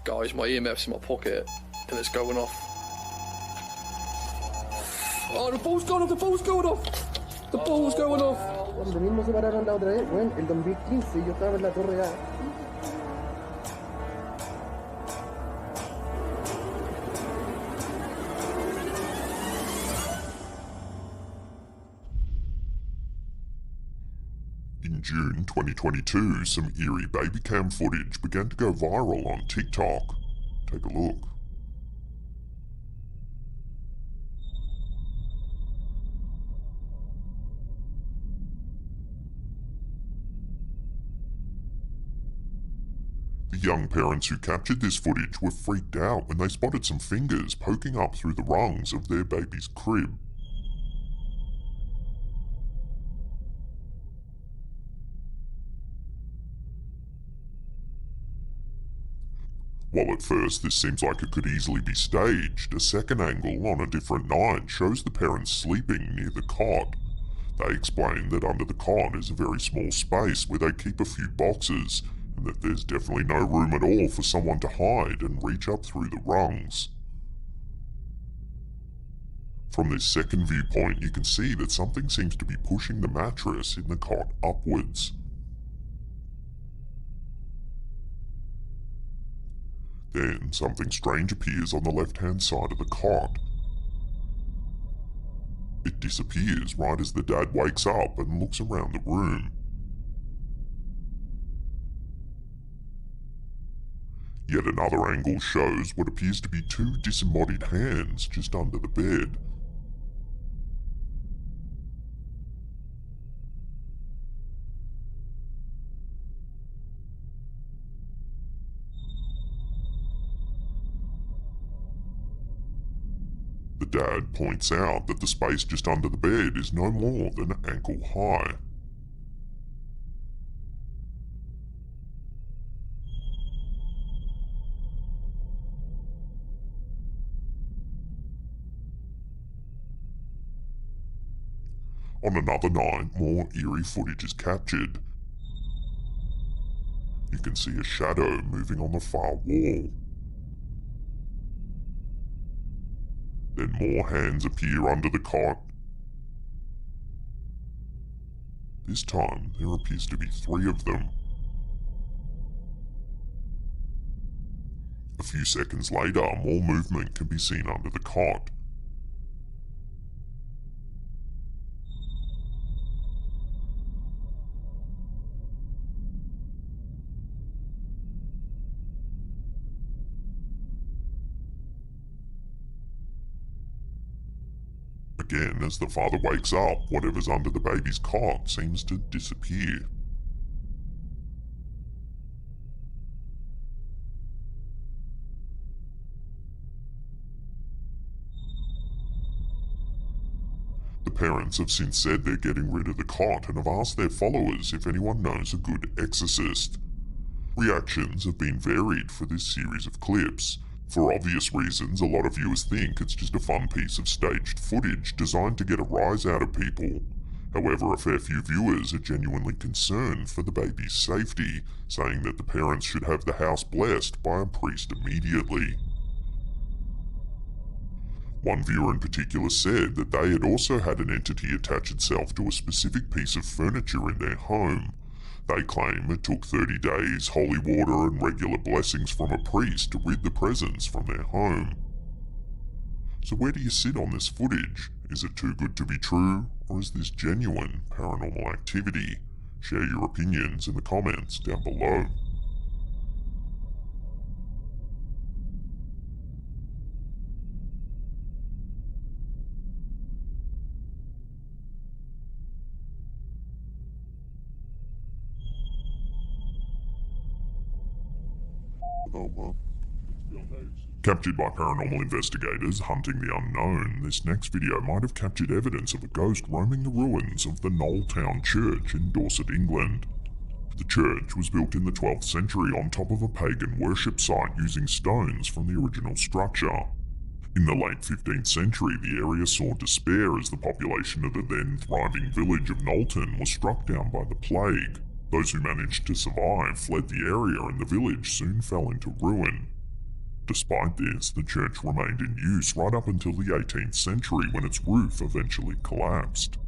Guys, my EMF's in my pocket and it's going off. Oh, the ball's going off, the ball's going off! The ball's going off! Cuando mismo se pararon la otra vez, bueno, el 2015 yo estaba en la torre A. In June 2022, some eerie baby cam footage began to go viral on TikTok. Take a look. The young parents who captured this footage were freaked out when they spotted some fingers poking up through the rungs of their baby's crib. While at first this seems like it could easily be staged, a second angle on a different night shows the parents sleeping near the cot. They explain that under the cot is a very small space where they keep a few boxes, and that there's definitely no room at all for someone to hide and reach up through the rungs. From this second viewpoint, you can see that something seems to be pushing the mattress in the cot upwards. Then something strange appears on the left-hand side of the cot. It disappears right as the dad wakes up and looks around the room. Yet another angle shows what appears to be two disembodied hands just under the bed. The dad points out that the space just under the bed is no more than ankle high. On another night, more eerie footage is captured. You can see a shadow moving on the far wall. Then more hands appear under the cot. This time, there appears to be 3 of them. A few seconds later, more movement can be seen under the cot. Again, as the father wakes up, whatever's under the baby's cot seems to disappear. The parents have since said they're getting rid of the cot and have asked their followers if anyone knows a good exorcist. Reactions have been varied for this series of clips. For obvious reasons, a lot of viewers think it's just a fun piece of staged footage designed to get a rise out of people. However, a fair few viewers are genuinely concerned for the baby's safety, saying that the parents should have the house blessed by a priest immediately. One viewer in particular said that they had also had an entity attach itself to a specific piece of furniture in their home. They claim it took 30 days, holy water and regular blessings from a priest to rid the presence from their home. So where do you sit on this footage? Is it too good to be true, or is this genuine paranormal activity? Share your opinions in the comments down below. Captured by paranormal investigators hunting the unknown, this next video might have captured evidence of a ghost roaming the ruins of the Knowltown Church in Dorset, England. The church was built in the 12th century on top of a pagan worship site using stones from the original structure. In the late 15th century, the area saw despair as the population of the then thriving village of Knowlton was struck down by the plague. Those who managed to survive fled the area and the village soon fell into ruin. Despite this, the church remained in use right up until the 18th century when its roof eventually collapsed.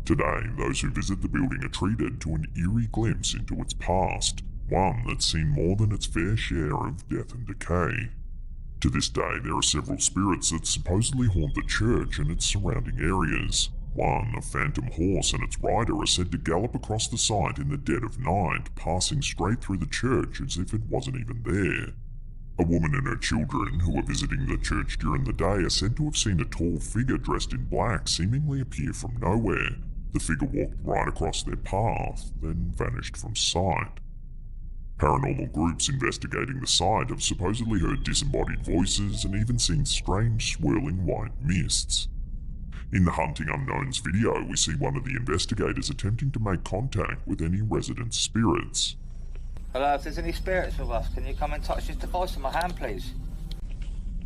Today, those who visit the building are treated to an eerie glimpse into its past, one that's seen more than its fair share of death and decay. To this day, there are several spirits that supposedly haunt the church and its surrounding areas. One, a phantom horse and its rider are said to gallop across the site in the dead of night, passing straight through the church as if it wasn't even there. A woman and her children, who were visiting the church during the day, are said to have seen a tall figure dressed in black seemingly appear from nowhere. The figure walked right across their path, then vanished from sight. Paranormal groups investigating the site have supposedly heard disembodied voices and even seen strange swirling white mists. In the Hunting Unknowns video, we see one of the investigators attempting to make contact with any resident spirits. Hello, if there's any spirits with us, can you come and touch this device in my hand, please?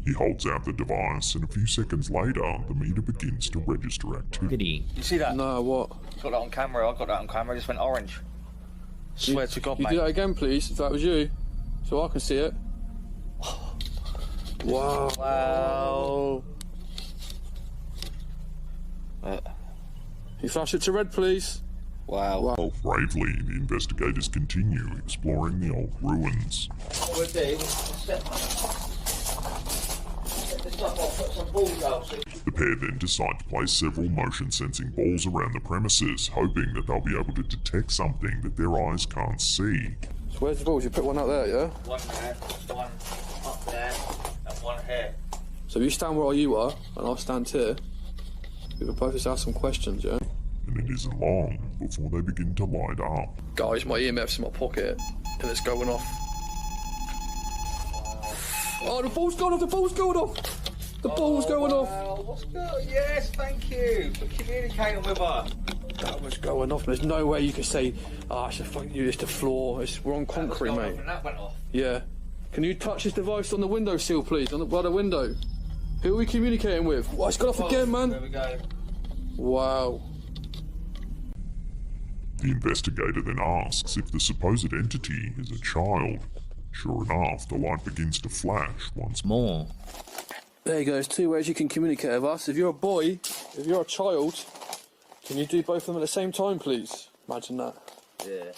He holds out the device, and a few seconds later, the meter begins to register activity. You see that? No, what? Got that on camera, I got that on camera, it just went orange. Swear to God, Can you mate. do that again, please, if that was you? So I can see it. Wow. Wow. You flash it to red, please. Wow. Bravely, the investigators continue exploring the old ruins. What we'll do, we'll set this up, I'll put some balls out. The pair then decide to place several motion-sensing balls around the premises, hoping that they'll be able to detect something that their eyes can't see. So where's the balls? You put one out there, yeah? One there, one up there, and one here. So you stand where you are, and I'll stand here. We can both just ask some questions, yeah? And it isn't long before they begin to light up. Guys, my EMF's in my pocket, and it's going off. Oh, the ball's going off, the ball's going off! The ball's going off! Wow, what's good? Yes, thank you for communicating with us. That was going off. There's no way you could say, it's a fucking you, it's the floor. We're on concrete, mate. And that went off. Yeah. Can you touch this device on the windowsill, please? By the window. Who are we communicating with? Oh, it's gone off again, man. There we go. Wow. The investigator then asks if the supposed entity is a child. Sure enough, the light begins to flash once more. There you go. There's two ways you can communicate with us. If you're a boy, if you're a child, can you do both of them at the same time, please? Imagine that. Yeah,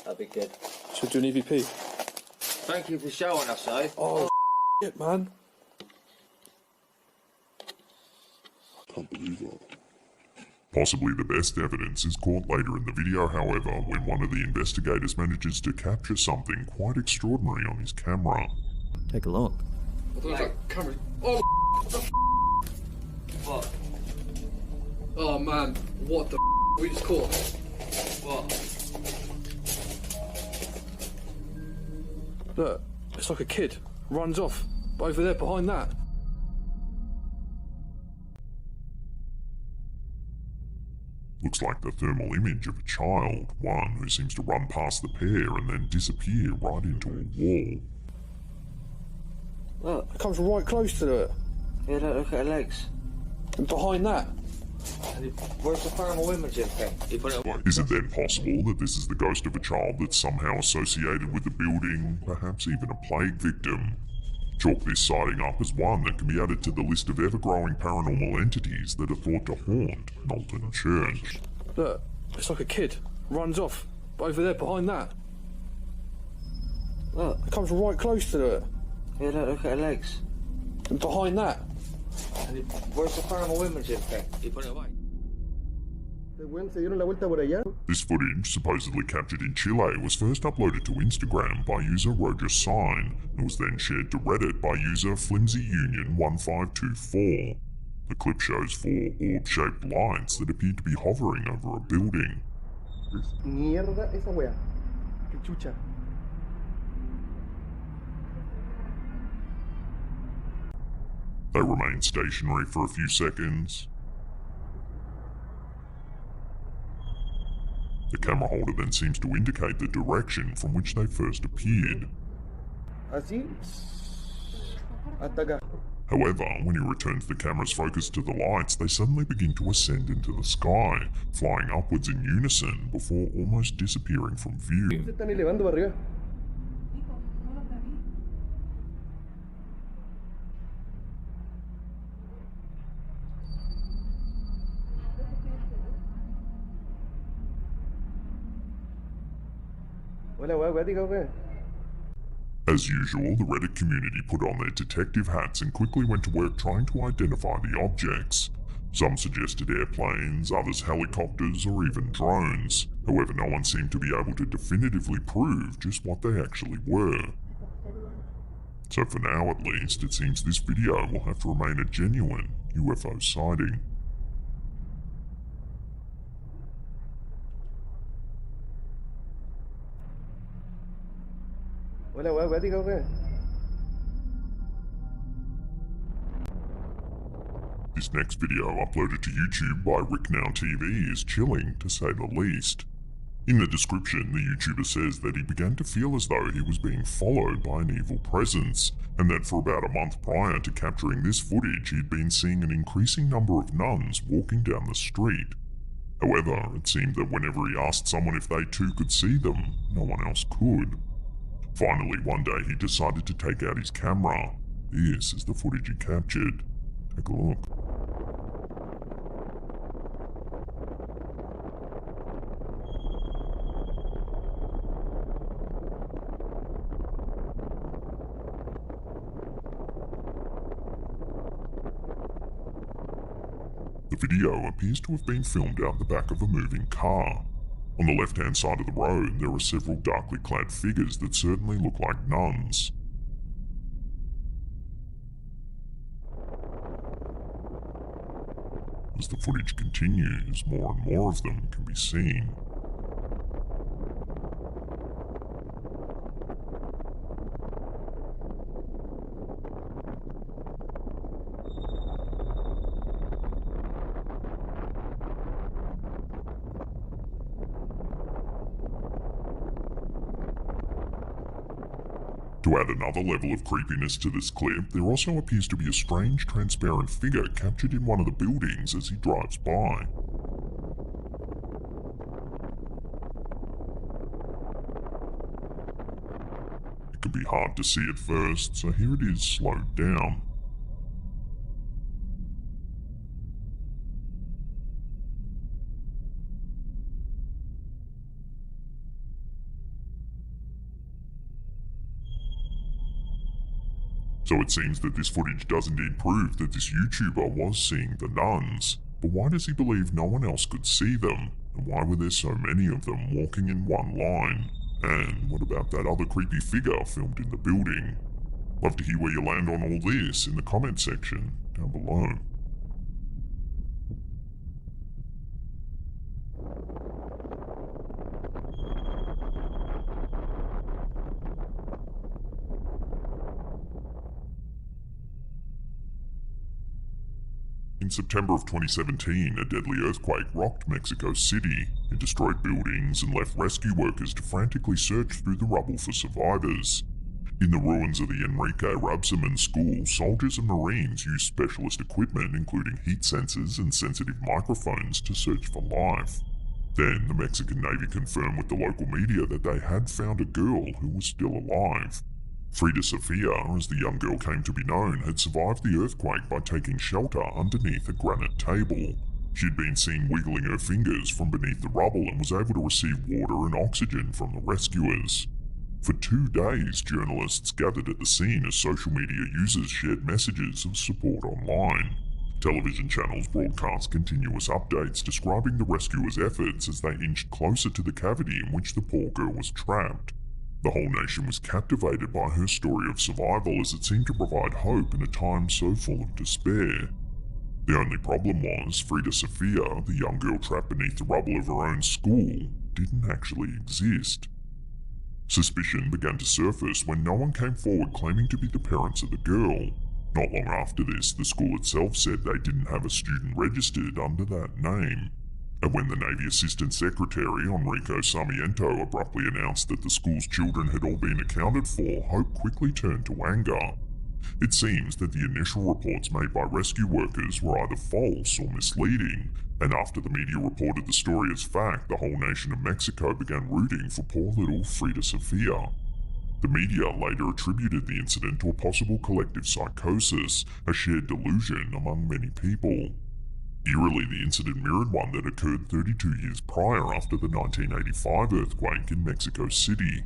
that'd be good. Should we do an EVP? Thank you for showing us, eh? Oh, shit, man. I can't believe that. Possibly the best evidence is caught later in the video, however, when one of the investigators manages to capture something quite extraordinary on his camera. Take a look. I thought it was like camera. Oh, What? oh man. What the we just caught? What? Look, it's like a kid. Runs off. Over there, behind that. Looks like the thermal image of a child, one who seems to run past the pair and then disappear right into a wall. Look, it comes right close to it. Yeah, look at her legs. And behind that. Where's the thermal imaging thing? You put it. Is it then possible that this is the ghost of a child that's somehow associated with the building, perhaps even a plague victim? Chalk this sighting up as one that can be added to the list of ever-growing paranormal entities that are thought to haunt Knowlton Church. Look, it's like a kid. Runs off. Over there, behind that. Look, it comes right close to it. Yeah, look at her legs. And behind that. Where's the thermal imaging thing? You put it away. Se dieron la vuelta por allá. This footage, supposedly captured in Chile, was first uploaded to Instagram by user Roger Sign and was then shared to Reddit by user Flimsy Union 1524. The clip shows four orb-shaped lights that appear to be hovering over a building. Mierda esa wea. Que chucha. They remain stationary for a few seconds. The camera holder then seems to indicate the direction from which they first appeared. Así. Hasta acá. However, when he returns the camera's focus to the lights, they suddenly begin to ascend into the sky, flying upwards in unison before almost disappearing from view. Se están elevando para arriba. हुआ दिखा हुआ है As usual, the Reddit community put on their detective hats and quickly went to work trying to identify the objects. Some suggested airplanes, others helicopters, or even drones. However, no one seemed to be able to definitively prove just what they actually were. So for now at least, it seems this video will have to remain a genuine UFO sighting. हुआ दिखा हुआ है This next video, uploaded to YouTube by Wreak TV, is chilling, to say the least. In the description, the YouTuber says that he began to feel as though he was being followed by an evil presence, and that for about a month prior to capturing this footage, he'd been seeing an increasing number of nuns walking down the street. However, it seemed that whenever he asked someone if they too could see them, no one else could. Finally, one day he decided to take out his camera. This is the footage he captured. Take a look. The video appears to have been filmed out the back of a moving car. On the left-hand side of the road, there are several darkly clad figures that certainly look like nuns. As the footage continues, more and more of them can be seen. To add another level of creepiness to this clip, there also appears to be a strange transparent figure captured in one of the buildings as he drives by. It can be hard to see at first, so here it is slowed down. So it seems that this footage does indeed prove that this YouTuber was seeing the nuns. But why does he believe no one else could see them? And why were there so many of them walking in one line? And what about that other creepy figure filmed in the building? Love to hear where you land on all this in the comment section down below. In September of 2017, a deadly earthquake rocked Mexico City. It destroyed buildings and left rescue workers to frantically search through the rubble for survivors. In the ruins of the Enrique Rabsamen School, soldiers and Marines used specialist equipment including heat sensors and sensitive microphones to search for life. Then the Mexican Navy confirmed with the local media that they had found a girl who was still alive. Frida Sofia, as the young girl came to be known, had survived the earthquake by taking shelter underneath a granite table. She'd been seen wiggling her fingers from beneath the rubble and was able to receive water and oxygen from the rescuers. For 2 days, journalists gathered at the scene as social media users shared messages of support online. Television channels broadcast continuous updates describing the rescuers' efforts as they inched closer to the cavity in which the poor girl was trapped. The whole nation was captivated by her story of survival as it seemed to provide hope in a time so full of despair. The only problem was Frida Sofia, the young girl trapped beneath the rubble of her own school, didn't actually exist. Suspicion began to surface when no one came forward claiming to be the parents of the girl. Not long after this, the school itself said they didn't have a student registered under that name. And when the Navy Assistant Secretary Enrico Sarmiento abruptly announced that the school's children had all been accounted for, hope quickly turned to anger. It seems that the initial reports made by rescue workers were either false or misleading, and after the media reported the story as fact, the whole nation of Mexico began rooting for poor little Frida Sofia. The media later attributed the incident to a possible collective psychosis, a shared delusion among many people. Eerily, the incident mirrored one that occurred 32 years prior after the 1985 earthquake in Mexico City.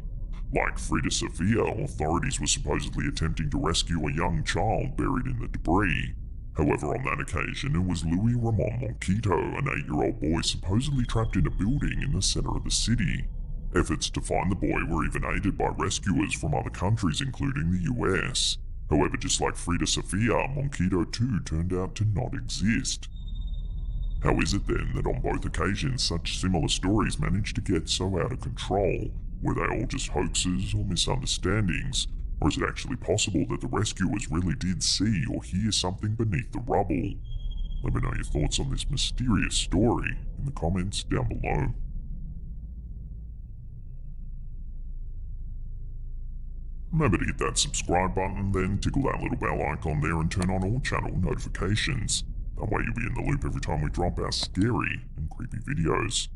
Like Frida Sofia, authorities were supposedly attempting to rescue a young child buried in the debris. However, on that occasion, it was Luis Ramon Monquito, an 8-year-old boy supposedly trapped in a building in the center of the city. Efforts to find the boy were even aided by rescuers from other countries, including the US. However, just like Frida Sofia, Monquito too turned out to not exist. How is it then that on both occasions such similar stories managed to get so out of control? Were they all just hoaxes or misunderstandings? Or is it actually possible that the rescuers really did see or hear something beneath the rubble? Let me know your thoughts on this mysterious story in the comments down below. Remember to hit that subscribe button, then tickle that little bell icon there and turn on all channel notifications. That way you'll be in the loop every time we drop our scary and creepy videos.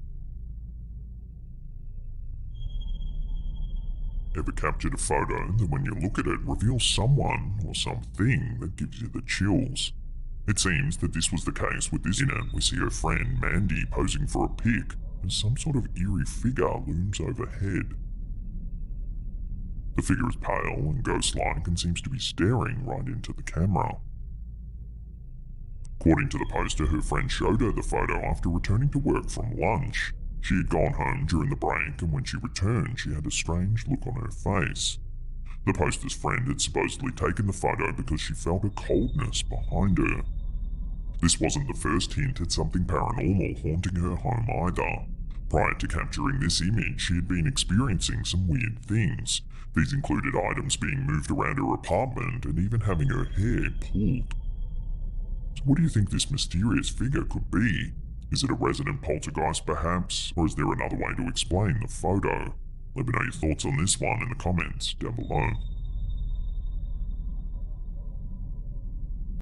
Ever captured a photo that when you look at it reveals someone or something that gives you the chills? It seems that this was the case with this incident. We see her friend Mandy posing for a pic as some sort of eerie figure looms overhead. The figure is pale and ghost-like and seems to be staring right into the camera. According to the poster, her friend showed her the photo after returning to work from lunch. She had gone home during the break, and when she returned, she had a strange look on her face. The poster's friend had supposedly taken the photo because she felt a coldness behind her. This wasn't the first hint at something paranormal haunting her home either. Prior to capturing this image, she had been experiencing some weird things. These included items being moved around her apartment and even having her hair pulled. So what do you think this mysterious figure could be? Is it a resident poltergeist perhaps, or is there another way to explain the photo? Let me know your thoughts on this one in the comments down below.